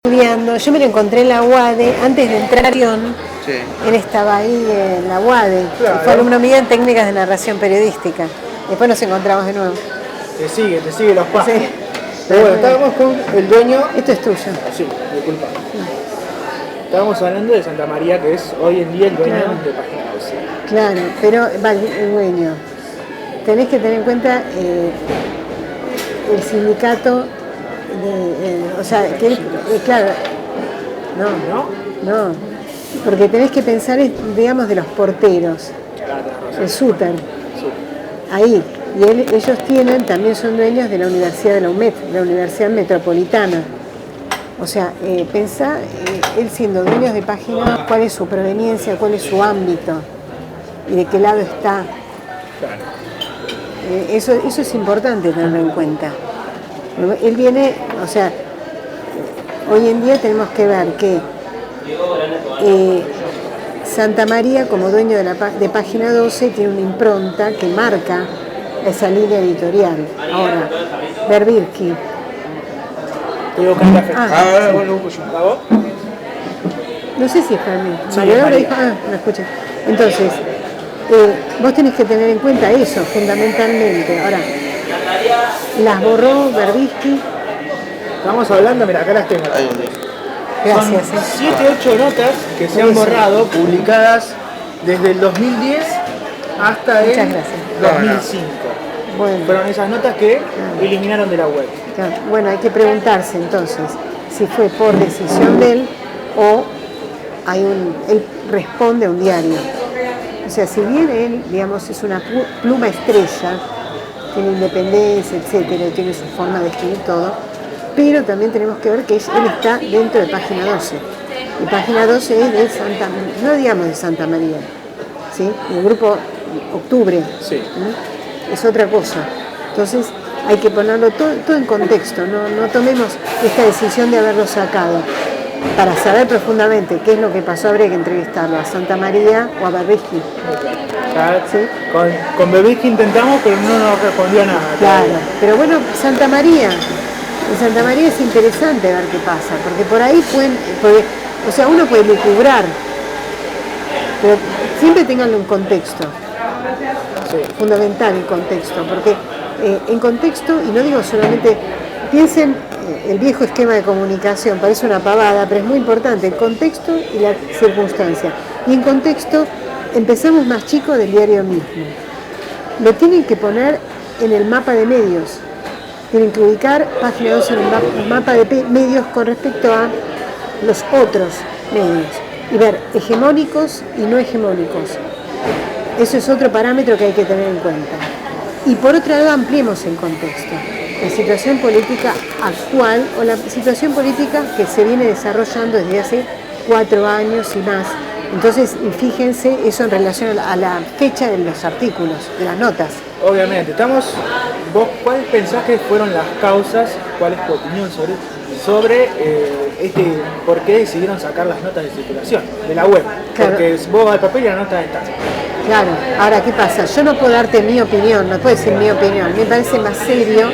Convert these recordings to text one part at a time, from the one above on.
estudiando, yo me lo encontré en la UADE, antes de entrar a Lyon, Sí. él estaba ahí en la UADE, Claro. fue alumno mío en técnicas de narración periodística. Después nos encontramos de nuevo. Te sigue los pasos. Sí. Pero bueno, estábamos con el dueño. Esto es tuyo. Sí, disculpa. Estábamos hablando de Santa María, que es hoy en día el dueño Claro. de Página 12. Claro, pero el dueño. Tenés que tener en cuenta el sindicato, o sea, que él, claro, no, porque tenés que pensar, digamos, de los porteros, el súter, ahí, y ellos también son dueños de la Universidad de la UMET, la Universidad Metropolitana. O sea, pensá, él siendo dueño de Página, cuál es su proveniencia, cuál es su ámbito y de qué lado está. Eso es importante tenerlo en cuenta. Él viene, o sea, hoy en día tenemos que ver que Santa María, como dueño de Página 12, tiene una impronta que marca esa línea editorial. Ahora, Berbisky. Te digo que hay café. Sí. Bueno, un cuyo. ¿A vos? No sé si es para mí. Sí, María es Laura María. dijo, lo escuché. Entonces, vos tenés que tener en cuenta eso, fundamentalmente. Ahora, las borró Berbisky. Estamos hablando, mira, acá las tengo. Gracias. Son 7, 8 notas que se han borrado, publicadas desde el 2010 hasta Muchas el gracias. 2005. Bueno, Fueron esas notas que eliminaron de la web. claro. Bueno, hay que preguntarse entonces si fue por decisión de él o él responde a un diario. O sea, si bien él, digamos, es una pluma estrella, tiene independencia, etcétera, tiene su forma de escribir todo, pero también tenemos que ver que él está dentro de Página 12. Y Página 12 es de no digamos de Santa María, ¿sí? El grupo Octubre. Sí. Es otra cosa. Entonces hay que ponerlo todo en contexto, no tomemos esta decisión de haberlo sacado. Para saber profundamente qué es lo que pasó, habría que entrevistarlo a Santa María o a Berbisky. ¿Sí? Con Berbisky intentamos, pero no nos respondió nada. Claro, pero bueno, Santa María. En Santa María es interesante ver qué pasa, porque por ahí o sea, uno puede lucubrar, pero siempre tenganlo en contexto. Sí. Fundamental el contexto, porque en contexto, y no digo solamente, piensen, el viejo esquema de comunicación, parece una pavada, pero es muy importante, el contexto y la circunstancia. Y en contexto, empezamos más chico del diario mismo. Lo tienen que poner en el mapa de medios, tienen que ubicar Página 12 en el mapa de medios con respecto a los otros medios, y ver hegemónicos y no hegemónicos. Eso es otro parámetro que hay que tener en cuenta. Y por otro lado, ampliemos el contexto. La situación política actual o la situación política que se viene desarrollando desde hace 4 años y más. Entonces, fíjense eso en relación a la fecha de los artículos, de las notas. Obviamente, vos cuáles pensás que fueron las causas, cuál es tu opinión sobre por qué decidieron sacar las notas de circulación de la web? Claro. Porque vos al papel y la nota están. Claro, ahora, ¿qué pasa? Yo no puedo darte mi opinión, no puedo decir mi opinión. Me parece más serio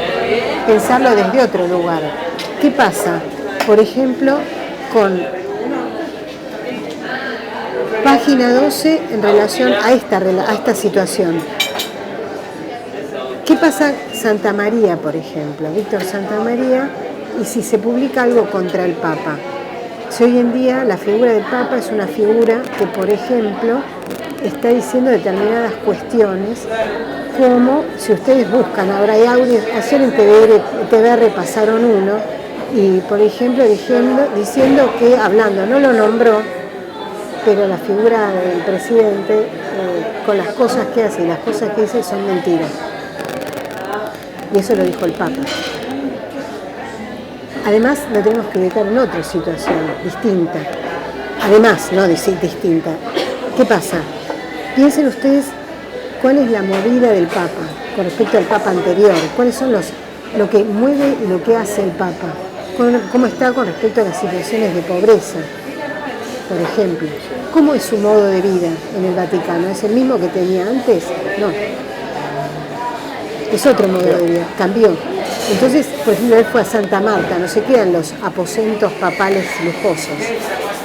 pensarlo desde otro lugar. ¿Qué pasa? Por ejemplo, con Página 12 en relación a esta situación. ¿Qué pasa Santa María, por ejemplo? Víctor Santa María, y si se publica algo contra el Papa. Si hoy en día la figura del Papa es una figura que, por ejemplo, está diciendo determinadas cuestiones, como si ustedes buscan, ahora hay audios, ayer en TVR pasaron uno, y por ejemplo diciendo que, hablando, no lo nombró, pero la figura del presidente, con las cosas que hace y las cosas que dice son mentiras. Y eso lo dijo el Papa. Además, lo tenemos que ubicar en otra situación distinta. Además, no distinta. ¿Qué pasa? Piensen ustedes cuál es la movida del Papa con respecto al Papa anterior. ¿Cuáles son lo que mueve y lo que hace el Papa? ¿Cómo está con respecto a las situaciones de pobreza? Por ejemplo, ¿cómo es su modo de vida en el Vaticano? ¿Es el mismo que tenía antes? No. Es otro modo de vida, cambió. Entonces, por ejemplo, él fue a Santa Marta, no se quedan los aposentos papales lujosos.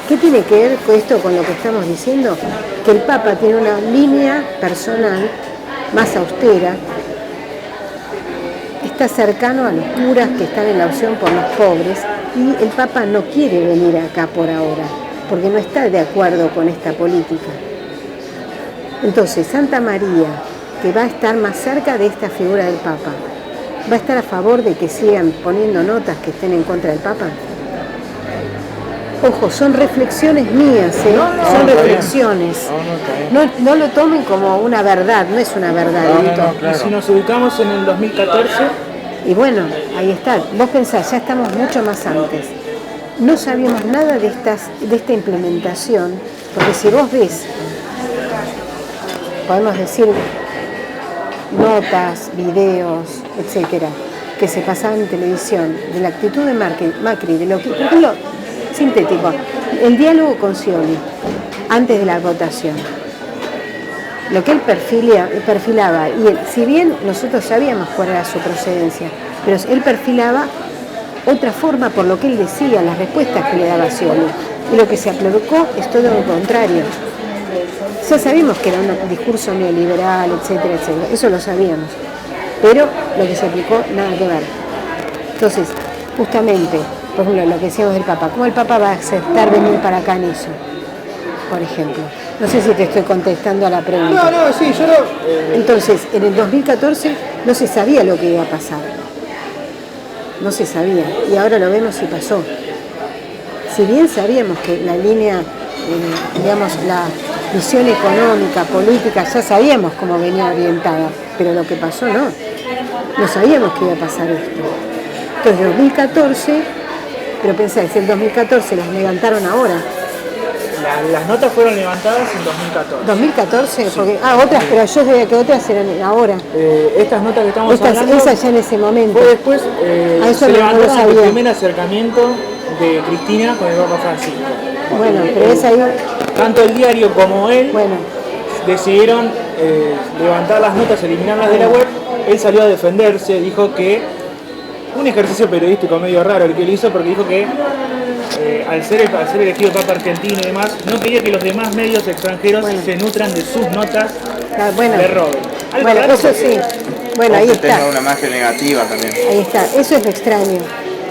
¿Qué tiene que ver con esto con lo que estamos diciendo? Que el Papa tiene una línea personal más austera, está cercano a los curas que están en la opción por los pobres, y el Papa no quiere venir acá por ahora, porque no está de acuerdo con esta política. Entonces, Santa María, que va a estar más cerca de esta figura del Papa, ¿va a estar a favor de que sigan poniendo notas que estén en contra del Papa? Ojo, son reflexiones mías, ¿eh? Son reflexiones. No lo tomen como una verdad, no es una verdad. Claro. Y si nos ubicamos en el 2014... Y bueno, ahí está. Vos pensás, ya estamos mucho más antes. No sabíamos nada de esta implementación, porque si vos ves, podemos decir, notas, videos, etcétera, que se pasaban en televisión, de la actitud de Macri, de lo que, por ejemplo, sintético, el diálogo con Scioli antes de la votación, lo que él perfilaba, y si bien nosotros sabíamos cuál era su procedencia, pero él perfilaba otra forma por lo que él decía, las respuestas que le daba Scioli, y lo que se aplicó es todo lo contrario. Ya sabíamos que era un discurso neoliberal, etcétera, etcétera, eso lo sabíamos, pero lo que se aplicó nada que ver. Entonces, justamente, por ejemplo, lo que decíamos del Papa, ¿cómo el Papa va a aceptar venir para acá en eso? Por ejemplo, no sé si te estoy contestando a la pregunta. No, sí, yo no... Entonces, en el 2014 no se sabía lo que iba a pasar, no se sabía, y ahora lo vemos y pasó. Si bien sabíamos que la línea, digamos, la visión económica, política, ya sabíamos cómo venía orientada, pero lo que pasó no sabíamos que iba a pasar esto. Entonces, 2014, pero pensáis, el 2014 las levantaron ahora. Las notas fueron levantadas en 2014. 2014, Sí. porque otras, pero yo sabía que otras eran ahora. Estas notas que estamos hablando, esas ya en ese momento. fue después, eso se no lo levantaron el sabía. primer acercamiento de Cristina con el Papa Francisco. Bueno, pero es ahí. Tanto el diario como él Bueno, decidieron levantar las notas, eliminarlas de la web. Él salió a defenderse, dijo que un ejercicio periodístico medio raro el que él hizo, porque dijo que al ser elegido Papa argentino y demás, no quería que los demás medios extranjeros se nutran de sus notas, le roben. Bueno, eso sí. Bueno, ahí está. Tenga una magia negativa también. Ahí está, eso es lo extraño.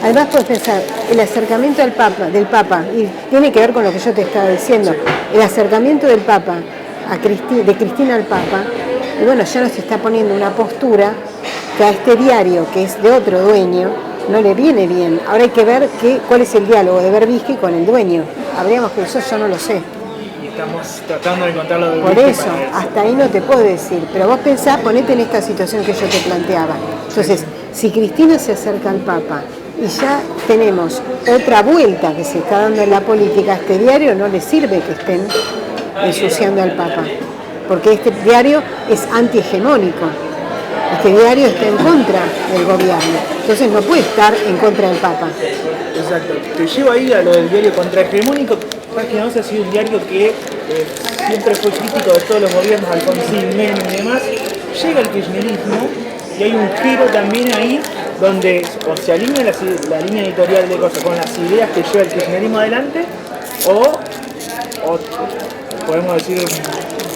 Además puedes pensar, el acercamiento del Papa, y tiene que ver con lo que yo te estaba diciendo, el acercamiento del Papa, de Cristina al Papa, y bueno, ya nos está poniendo una postura que a este diario, que es de otro dueño, no le viene bien. Ahora hay que ver cuál es el diálogo de Berbisky con el dueño. Habríamos que eso yo no lo sé. Y estamos tratando de encontrarlo de Por eso, hasta ahí no te puedo decir, pero vos pensás, ponete en esta situación que yo te planteaba. Entonces, si Cristina se acerca al Papa y ya tenemos otra vuelta que se está dando en la política, a este diario no le sirve que estén ensuciando al Papa, porque este diario es antihegemónico, este diario está en contra del gobierno, entonces no puede estar en contra del Papa. Exacto. Te llevo ahí a lo del diario contrahegemónico. Página 12 ha sido un diario que siempre fue crítico de todos los gobiernos, Alfonsín, Menem y demás. Llega el kirchnerismo y hay un giro también ahí donde o se alinea la línea editorial de cosas con las ideas que lleva el kirchnerismo adelante o podemos decir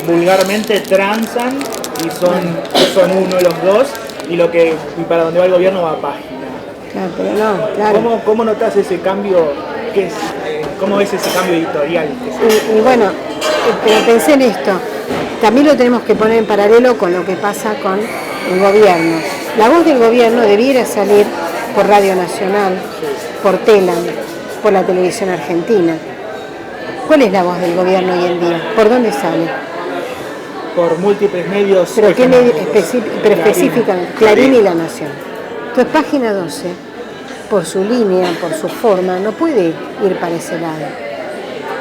vulgarmente transan y son uno los dos y para donde va el gobierno va a página. Claro, pero no, claro. ¿Cómo notas ese cambio? ¿Cómo ves ese cambio editorial? Y bueno, pero pensé en esto, también lo tenemos que poner en paralelo con lo que pasa con el gobierno. La voz del gobierno debiera salir por Radio Nacional, por Telam, por la televisión argentina. ¿Cuál es la voz del gobierno hoy en día? ¿Por dónde sale? Por múltiples medios. Pero ¿qué medio específicamente? Clarín y La Nación. Entonces, Página 12, por su línea, por su forma, no puede ir para ese lado.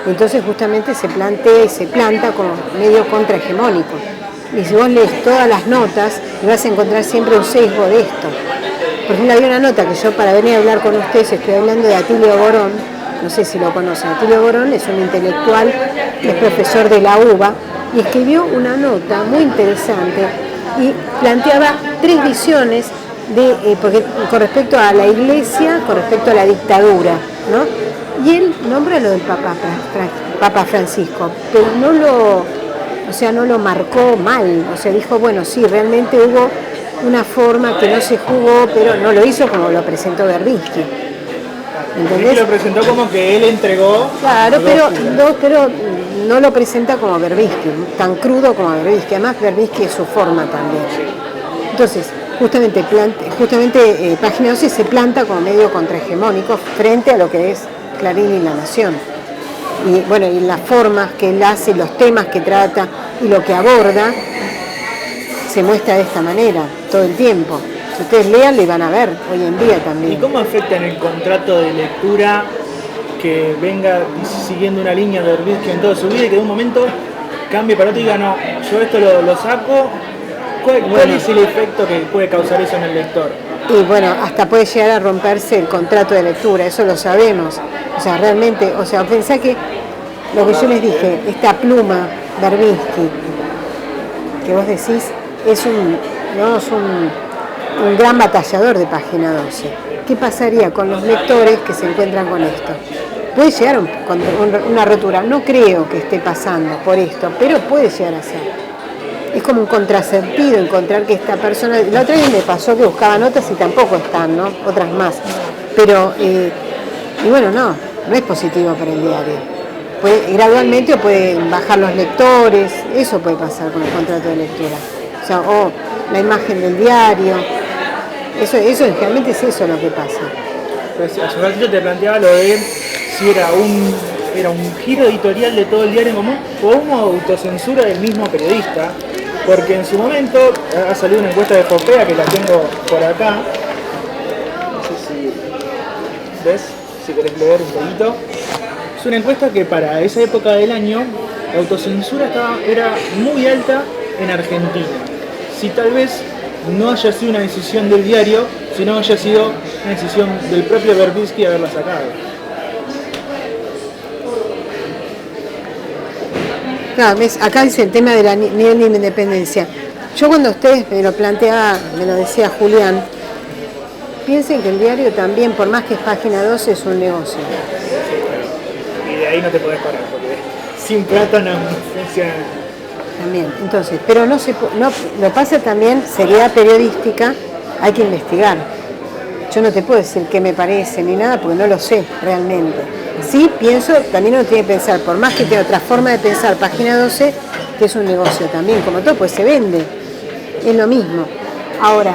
Entonces, justamente se plantea y se planta como medio contrahegemónico. Y si vos lees todas las notas, vas a encontrar siempre un sesgo de esto. Por ejemplo, había una nota que yo, para venir a hablar con ustedes, estoy hablando de Atilio Borón, no sé si lo conocen. Atilio Borón es un intelectual que es profesor de la UBA y escribió una nota muy interesante y planteaba tres visiones porque con respecto a la Iglesia, con respecto a la dictadura, ¿no? Y él nombra lo del Papa Francisco, pero no lo marcó mal, o sea, dijo, bueno, sí, realmente hubo una forma que no se jugó, pero no lo hizo como lo presentó Berbisky. ¿Entendés? Lo presentó como que él entregó. Claro, pero no lo presenta como Berbisky, tan crudo como Berbisky. Además, Berbisky es su forma también. Entonces, justamente Página 12 se planta como medio contrahegemónico frente a lo que es Clarín y La Nación. Y bueno, y las formas que él hace, los temas que trata y lo que aborda, se muestra de esta manera todo el tiempo. Si ustedes lean, lo van a ver hoy en día también. ¿Y cómo afecta en el contrato de lectura que venga siguiendo una línea de Berbisky en toda su vida y que de un momento cambie para otro y diga, no, yo esto lo saco? ¿Cuál es el efecto que puede causar eso en el lector? Y bueno, hasta puede llegar a romperse el contrato de lectura, eso lo sabemos. O sea, realmente, pensá que lo que yo les dije, esta pluma Berbisky, que vos decís, es un gran batallador de Página 12. ¿Qué pasaría con los lectores que se encuentran con esto? Puede llegar una rotura, no creo que esté pasando por esto, pero puede llegar a ser. Es como un contrasentido encontrar que esta persona... La otra vez me pasó que buscaba notas y tampoco están, ¿no? Otras más. Pero, y bueno, no es positivo para el diario. Gradualmente pueden bajar los lectores, eso puede pasar con el contrato de lectura. O sea, la imagen del diario. Eso realmente es eso lo que pasa. Pues, hace un ratito te planteaba lo de si era un giro editorial de todo el diario en común o una autocensura del mismo periodista, porque en su momento ha salido una encuesta de Fopea que la tengo por acá, no sé si ves, si querés leer un poquito. Es una encuesta que para esa época del año la autocensura era muy alta en Argentina. Si tal vez no haya sido una decisión del diario, sino haya sido una decisión del propio Berbisky haberla sacado. Claro, acá dice el tema de la nivel de independencia. Yo cuando ustedes me lo planteaba, me lo decía Julián, piensen que el diario también, por más que es Página 12, es un negocio. Y de ahí no te podés parar, porque sin plata no funciona. También, entonces, pero lo pasa también, seriedad periodística, hay que investigar. Yo no te puedo decir qué me parece ni nada, porque no lo sé realmente. Sí, pienso, también uno tiene que pensar, por más que tenga otra forma de pensar Página 12, que es un negocio también, como todo, pues se vende, es lo mismo. Ahora,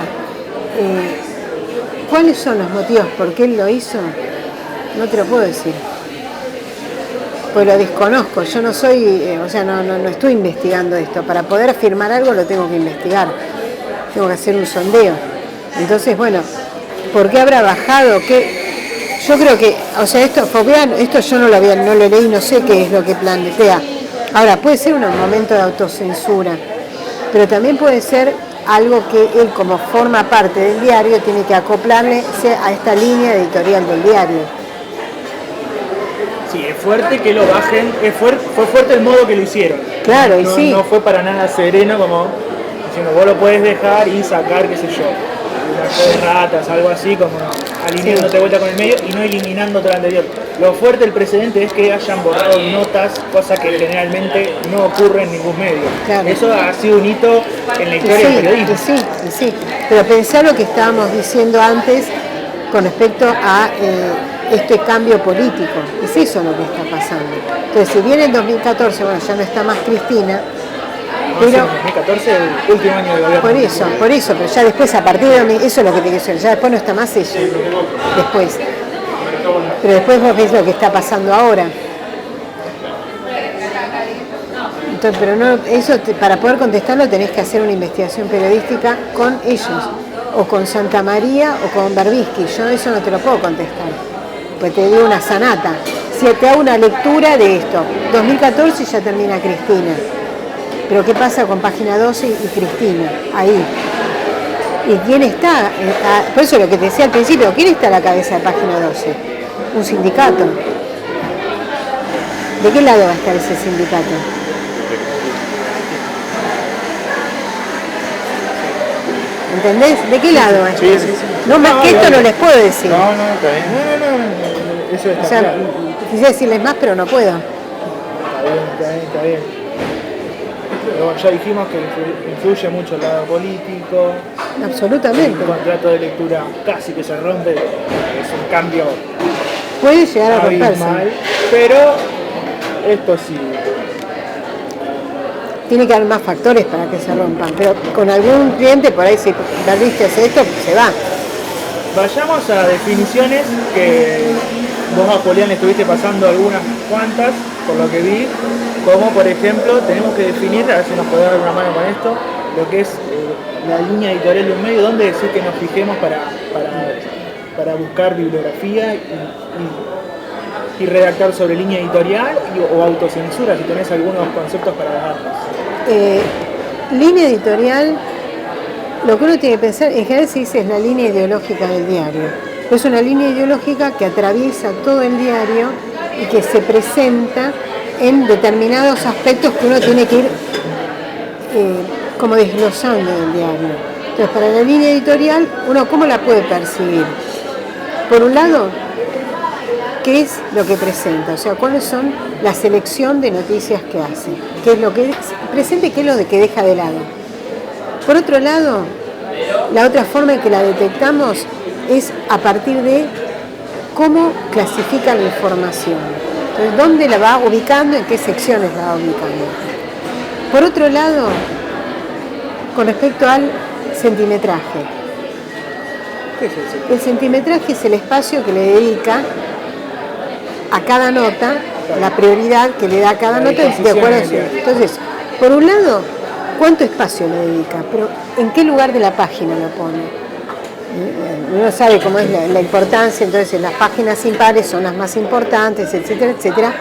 ¿cuáles son los motivos por qué él lo hizo? No te lo puedo decir, pues lo desconozco, yo no soy, no estoy investigando esto, para poder afirmar algo lo tengo que investigar, tengo que hacer un sondeo. Entonces, bueno, ¿por qué habrá bajado? Yo creo que, esto yo no lo leí, no sé qué es lo que plantea. Ahora, puede ser un momento de autocensura, pero también puede ser algo que él, como forma parte del diario, tiene que acoplarle a esta línea editorial del diario. Sí, es fuerte que lo bajen, fue fuerte el modo que lo hicieron. Claro, y sí. No fue para nada sereno, como diciendo, vos lo podés dejar y sacar, qué sé yo, una fe de ratas, algo así, como alineándote vuelta con el medio y no eliminando todo lo anterior. Lo fuerte del precedente es que hayan borrado notas, cosa que generalmente no ocurre en ningún medio. Claro. Eso ha sido un hito en la historia del periodismo. Sí, pero pensá lo que estábamos diciendo antes con respecto a este cambio político. Es eso lo que está pasando. Entonces, si bien en 2014, bueno, ya no está más Cristina, pero en 2014 el último año de gobierno. Por eso, pero ya después, a partir de eso es lo que te quiero decir, ya después no está más ella, después. Pero después vos ves lo que está pasando ahora. Entonces, pero no, para poder contestarlo tenés que hacer una investigación periodística con ellos, o con Santa María o con Berbisky. Yo eso no te lo puedo contestar, pues te digo una sanata. Si te hago una lectura de esto, 2014 ya termina Cristina. Pero ¿qué pasa con Página 12 y Cristina? Ahí. ¿Y quién está? Por eso lo que te decía al principio, ¿quién está a la cabeza de Página 12? Un sindicato. ¿De qué lado va a estar ese sindicato? ¿Entendés? ¿De qué lado es? Sí, sí, sí. No, más que esto no les puedo decir. No, está bien. No, eso está O sea, claro. quisiera decirles más, pero no puedo. Está bien. Pero bueno, ya dijimos que influye mucho el lado político. Absolutamente. El contrato de lectura casi que se rompe, es un cambio Puede llegar a romperse. abismal, pero esto sí. Tiene que haber más factores para que se rompan, pero con algún cliente por ahí si perdiste esto, se va. Vayamos a definiciones que vos a Julián le estuviste pasando algunas cuantas, por lo que vi, como por ejemplo tenemos que definir, a ver si nos podés dar una mano con esto, lo que es la línea editorial de un medio, donde decís que nos fijemos para buscar bibliografía y redactar sobre línea editorial o autocensura, si tenés algunos conceptos para darnos. Línea editorial, lo que uno tiene que pensar, en general se dice es la línea ideológica del diario. Es una línea ideológica que atraviesa todo el diario y que se presenta en determinados aspectos que uno tiene que ir como desglosando del diario. Entonces, para la línea editorial, uno ¿cómo la puede percibir? Por un lado, ¿qué es lo que presenta? O sea, ¿cuáles son la selección de noticias que hace? ¿Qué es lo que presenta y qué es lo que deja de lado? Por otro lado, la otra forma en que la detectamos es a partir de cómo clasifica la información. Entonces, ¿dónde la va ubicando? ¿En qué secciones la va ubicando? Por otro lado, con respecto al centimetraje. ¿Qué es eso? El centimetraje es el espacio que le dedica a cada nota, la prioridad que le da a cada nota de acuerdo a su... Entonces, por un lado, ¿cuánto espacio le dedica? Pero ¿en qué lugar de la página lo pone? Uno sabe cómo es la importancia, entonces las páginas impares son las más importantes, etcétera, etcétera.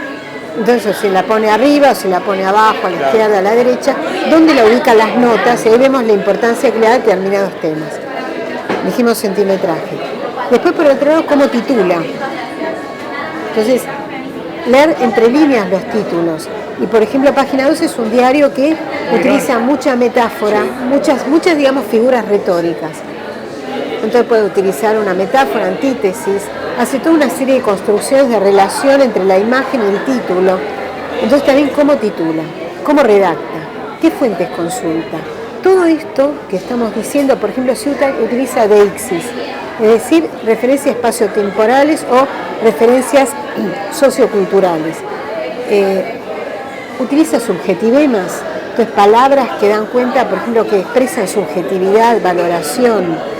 Entonces se la pone arriba o se la pone abajo, a la izquierda, a la derecha, ¿dónde la ubican las notas? Y ahí vemos la importancia que le da a determinados temas. Dijimos centimetraje. Después, por otro lado, ¿cómo titula? Entonces, leer entre líneas los títulos. Y por ejemplo, Página 12 es un diario que utiliza mucha metáfora, muchas digamos, figuras retóricas. Entonces puede utilizar una metáfora, antítesis, hace toda una serie de construcciones de relación entre la imagen y el título. Entonces también cómo titula, cómo redacta, qué fuentes consulta. Todo esto que estamos diciendo, por ejemplo, si utiliza deixis, es decir, referencias espaciotemporales o referencias socioculturales. Utiliza subjetivemas, entonces palabras que dan cuenta, por ejemplo, que expresan subjetividad, valoración.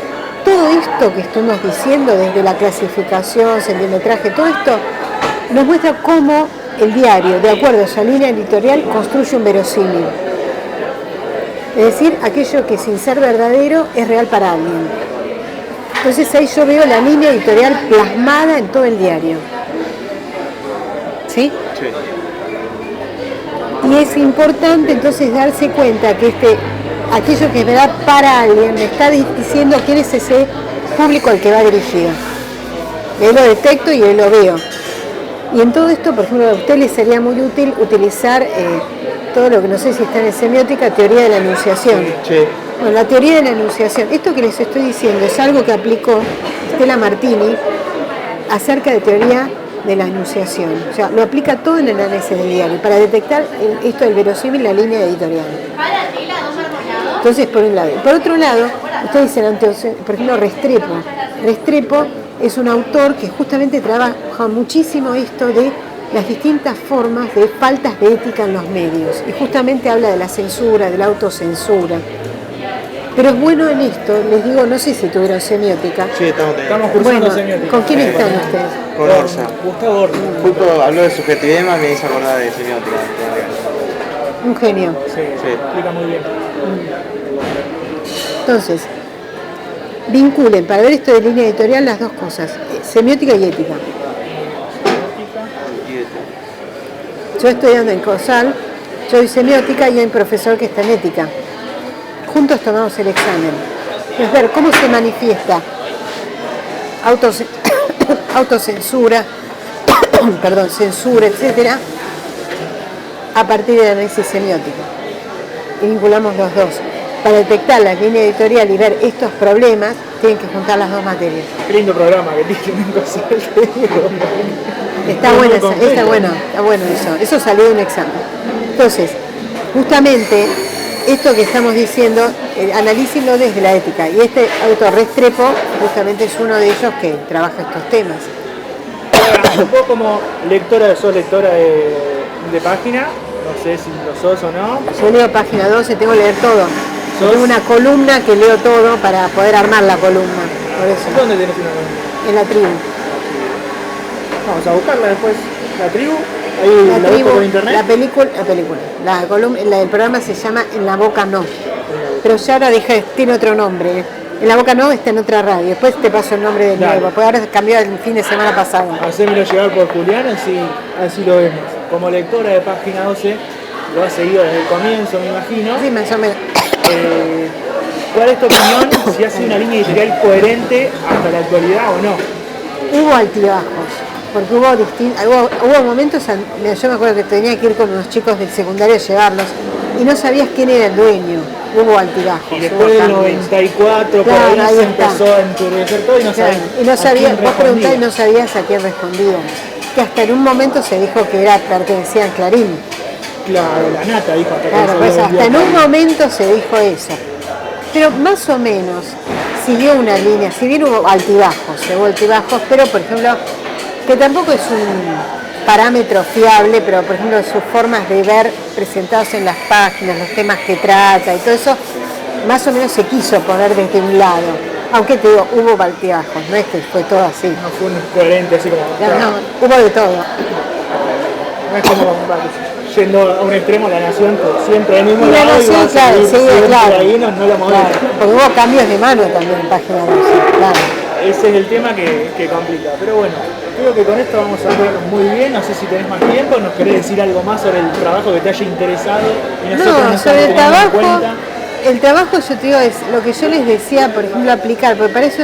Todo esto que estamos diciendo, desde la clasificación, centimetraje, todo esto nos muestra cómo el diario, de acuerdo a su línea editorial, construye un verosímil. Es decir, aquello que sin ser verdadero es real para alguien. Entonces ahí yo veo la línea editorial plasmada en todo el diario. ¿Sí? Sí. Y es importante entonces darse cuenta que aquello que es verdad para alguien me está diciendo quién es ese público al que va dirigido. Yo lo detecto y yo lo veo. Y en todo esto, por ejemplo, a usted le sería muy útil utilizar todo lo que no sé si está en semiótica, teoría de la enunciación. Sí. Bueno, la teoría de la enunciación, esto que les estoy diciendo es algo que aplicó Stella Martini acerca de teoría de la enunciación. O sea, lo aplica todo en el análisis del diario para detectar esto del verosímil, la línea editorial. Entonces, por un lado. Por otro lado, ustedes dicen, por ejemplo, Restrepo. Restrepo es un autor que justamente trabaja muchísimo esto de las distintas formas de faltas de ética en los medios. Y justamente habla de la censura, de la autocensura. Pero es bueno en esto, les digo, no sé si tuvieron semiótica. Sí, Estamos cursando Bueno, semiótica. ¿con quién están ustedes? Con Orsa. Gustavo Orsa. Justo habló de subjetividad, me hizo acordar de semiótica. Un genio. Sí, explica muy bien. Entonces, vinculen para ver esto de línea editorial las dos cosas, semiótica y ética. Yo estoy dando en COSAL, soy semiótica y hay un profesor que está en ética. Juntos tomamos el examen. Es ver cómo se manifiesta autocensura, perdón, censura, etcétera, a partir del análisis semiótico. Y vinculamos los dos. para detectar la línea editorial y ver estos problemas, tienen que juntar las dos materias. Qué lindo programa que tienen cosas. Está bueno eso. Eso salió de un examen. Entonces, justamente, esto que estamos diciendo, analícenlo desde la ética. Y este autor Restrepo, justamente es uno de ellos que trabaja estos temas. Vos como sos lectora de página, no sé si lo sos o no. Yo leo página 12, tengo que leer todo. Tengo una columna que leo todo para poder armar la columna. Por eso. ¿Dónde tenés una columna? En la tribu. Vamos a buscarla después. ¿La tribu? Ahí la busco por internet. La película. La columna, el programa se llama En la Boca No. Pero ya ahora tiene otro nombre. En la Boca No está en otra radio. Después te paso el nombre de nuevo. Porque ahora cambió el fin de semana pasado. Hacémelo llegar por Julián, así lo vemos. Como lectora de página 12, lo has seguido desde el comienzo, me imagino. Sí, más o menos. ¿Cuál es tu opinión? Si ha sido una línea editorial coherente hasta la actualidad o no. Hubo altibajos, porque hubo momentos, yo me acuerdo que tenía que ir con unos chicos del secundario a llevarlos y no sabías quién era el dueño, hubo altibajos. Y después del 94, por ahí se empezó a enturbecer todo y no sabías. Vos preguntabas y no sabías a quién respondía. Que hasta en un momento se dijo que pertenecía al Clarín. Claro, la nata dijo hasta en un momento se dijo eso. Pero más o menos siguió una línea, si bien hubo altibajos, pero por ejemplo, que tampoco es un parámetro fiable, pero por ejemplo sus formas de ver presentados en las páginas, los temas que trata y todo eso, más o menos se quiso poner desde un lado. Aunque te digo, hubo altibajos, no es que fue todo así. No fue un coherente así como... No, hubo de todo. No es como yendo a un extremo la nación, que siempre el mismo lado y va a claro. Ahí no lo movemos. Claro, porque hubo cambios de mano también en página 12, claro. Ese es el tema que complica. Pero bueno, creo que con esto vamos a ver muy bien. No sé si tenés más tiempo, nos querés decir algo más sobre el trabajo que te haya interesado. Y no, sobre el trabajo yo te digo, es lo que yo les decía, por ejemplo, aplicar, porque para eso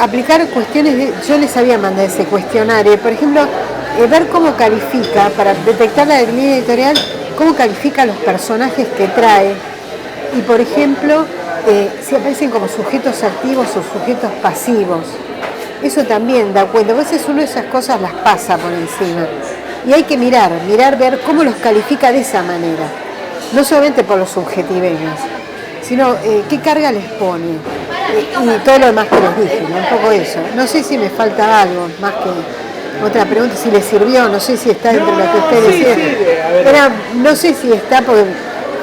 aplicar cuestiones, yo les había mandado ese cuestionario, por ejemplo, ver cómo califica, para detectar la línea editorial, cómo califica los personajes que trae, y por ejemplo, si aparecen como sujetos activos o sujetos pasivos. Eso también da cuenta, a veces uno de esas cosas las pasa por encima. Y hay que mirar, ver cómo los califica de esa manera. No solamente por los subjetiveños, sino qué carga les pone. Y todo lo demás que les dije, ¿no? Un poco eso. No sé si me falta algo, más que otra pregunta, si les sirvió, no sé si está dentro de lo que ustedes hicieron. Pero no sé si está, porque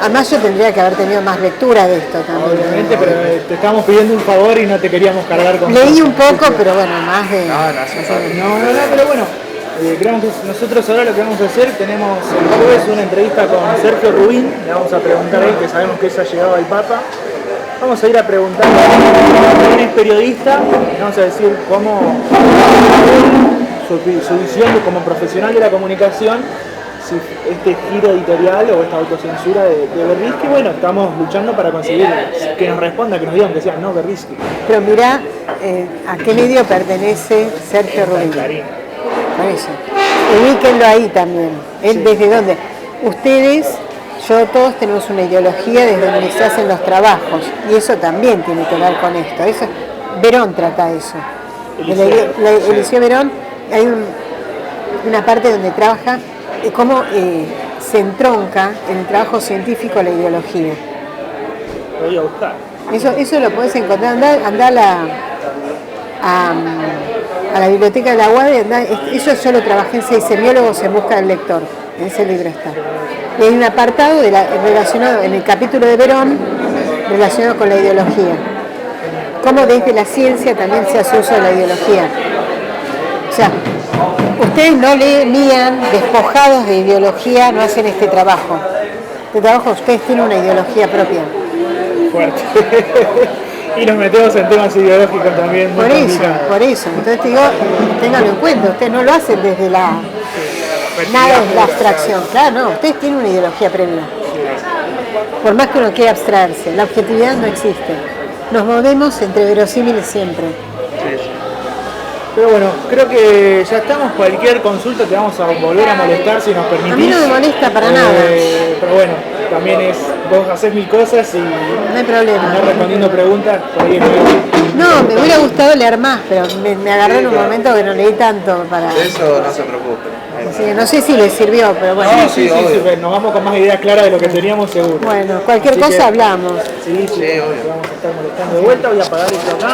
además yo tendría que haber tenido más lectura de esto también. Obviamente, pero te estamos pidiendo un favor y no te queríamos cargar con... Leí un poco, pero bueno, más de... No, pero bueno, creemos que nosotros ahora lo que vamos a hacer, tenemos el jueves una entrevista con Sergio Rubín, le vamos a preguntar a él, que sabemos que ella ha llegado al Papa. Vamos a ir a preguntarle a él, es periodista, vamos a decir cómo su visión como profesional de la comunicación, si este giro editorial o esta autocensura de Berbisky, bueno, estamos luchando para conseguir que nos responda, que nos digan que sea no Berbisky. Pero mirá, ¿a qué medio pertenece Sergio Rubín? Clarín. Por eso. Ubíquenlo ahí también. ¿Él desde dónde? Ustedes, todos tenemos una ideología desde donde se hacen los trabajos. Y eso también tiene que ver con esto. Verón trata eso. Eliseo Verón, hay una parte donde trabaja cómo se entronca en el trabajo científico la ideología. Lo voy a buscar. Eso lo podés encontrar, andá a la biblioteca de la UAD, eso yo lo trabajé en 6 semiólogos en busca del lector, en ese libro está. Y hay un apartado relacionado en el capítulo de Verón, relacionado con la ideología. Cómo desde la ciencia también se hace uso de la ideología. O sea, ustedes no leían, despojados de ideología, no hacen este trabajo. Este trabajo ustedes tienen una ideología propia. Fuerte. Y nos metemos en temas ideológicos también. Por eso. Entonces te digo, ténganlo en cuenta, ustedes no lo hacen desde nada es la abstracción. Claro, no, ustedes tienen una ideología previa. Por más que uno quiera abstraerse, la objetividad no existe. Nos movemos entre verosímiles siempre. Pero bueno, creo que ya estamos. Cualquier consulta te vamos a volver a molestar si nos permitís. A mí no me molesta para nada. Pero bueno, también es, vos hacés mil cosas y No hay problema. andar respondiendo preguntas, por ahí No, me hubiera gustado leer más, pero me agarró en un momento que no leí tanto para... De eso no se preocupe. Así que no sé si le sirvió, pero bueno. Sí, obvio. nos vamos con más ideas claras de lo que teníamos seguro. Bueno, cualquier Así cosa que- hablamos. Sí, Sí, obvio. vamos a estar molestando de vuelta, voy a apagar esto acá.